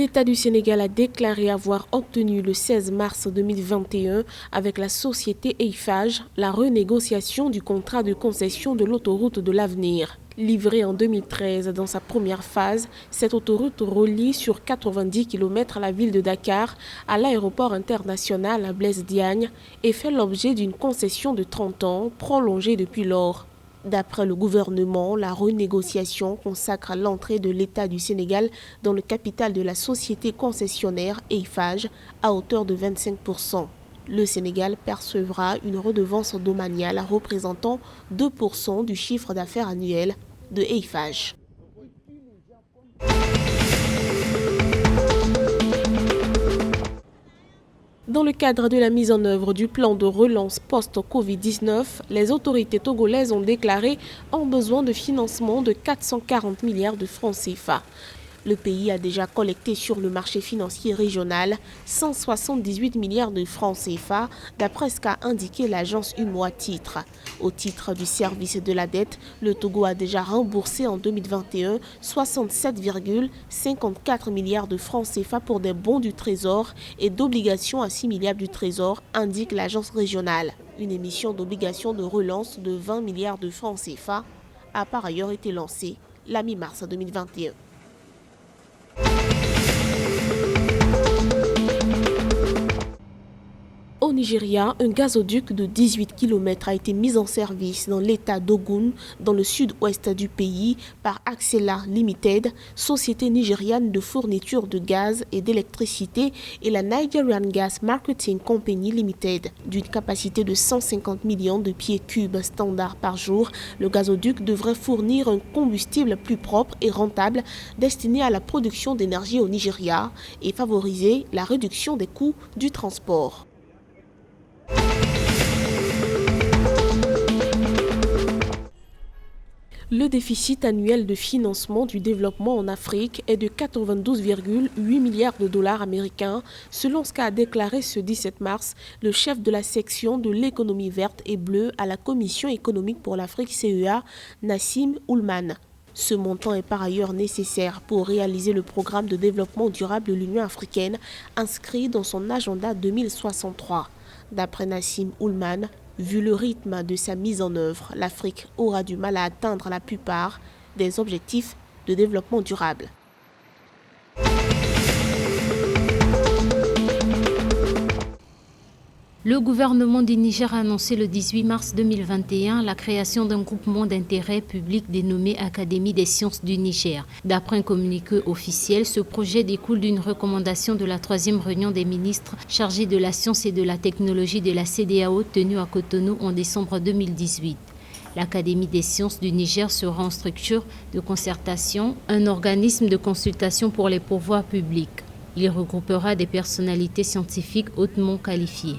L'État du Sénégal a déclaré avoir obtenu le 16 mars 2021 avec la société Eiffage la renégociation du contrat de concession de l'autoroute de l'avenir. Livrée en 2013 dans sa première phase, cette autoroute relie sur 90 km la ville de Dakar à l'aéroport international Blaise Diagne et fait l'objet d'une concession de 30 ans prolongée depuis lors. D'après le gouvernement, la renégociation consacre l'entrée de l'État du Sénégal dans le capital de la société concessionnaire Eiffage à hauteur de 25%. Le Sénégal percevra une redevance domaniale représentant 2% du chiffre d'affaires annuel de Eiffage. Dans le cadre de la mise en œuvre du plan de relance post-Covid-19, les autorités togolaises ont déclaré un besoin de financement de 440 milliards de francs CFA. Le pays a déjà collecté sur le marché financier régional 178 milliards de francs CFA, d'après ce qu'a indiqué l'agence UMOA Titres. Au titre du service de la dette, le Togo a déjà remboursé en 2021 67,54 milliards de francs CFA pour des bons du Trésor et d'obligations assimilables du Trésor, indique l'agence régionale. Une émission d'obligations de relance de 20 milliards de francs CFA a par ailleurs été lancée la mi-mars 2021. Au Nigeria, un gazoduc de 18 km a été mis en service dans l'état d'Ogun, dans le sud-ouest du pays, par Axela Limited, société nigériane de fourniture de gaz et d'électricité, et la Nigerian Gas Marketing Company Limited. D'une capacité de 150 millions de pieds cubes standard par jour, le gazoduc devrait fournir un combustible plus propre et rentable destiné à la production d'énergie au Nigeria et favoriser la réduction des coûts du transport. Le déficit annuel de financement du développement en Afrique est de 92,8 milliards de dollars américains, selon ce qu'a déclaré ce 17 mars le chef de la section de l'économie verte et bleue à la Commission économique pour l'Afrique CEA, Nassim Oulman. Ce montant est par ailleurs nécessaire pour réaliser le programme de développement durable de l'Union africaine inscrit dans son agenda 2063. D'après Nassim Oulman, vu le rythme de sa mise en œuvre, l'Afrique aura du mal à atteindre la plupart des objectifs de développement durable. Le gouvernement du Niger a annoncé le 18 mars 2021 la création d'un groupement d'intérêt public dénommé Académie des sciences du Niger. D'après un communiqué officiel, ce projet découle d'une recommandation de la 3e réunion des ministres chargés de la science et de la technologie de la CEDEAO tenue à Cotonou en décembre 2018. L'Académie des sciences du Niger sera en structure de concertation, un organisme de consultation pour les pouvoirs publics. Il regroupera des personnalités scientifiques hautement qualifiées.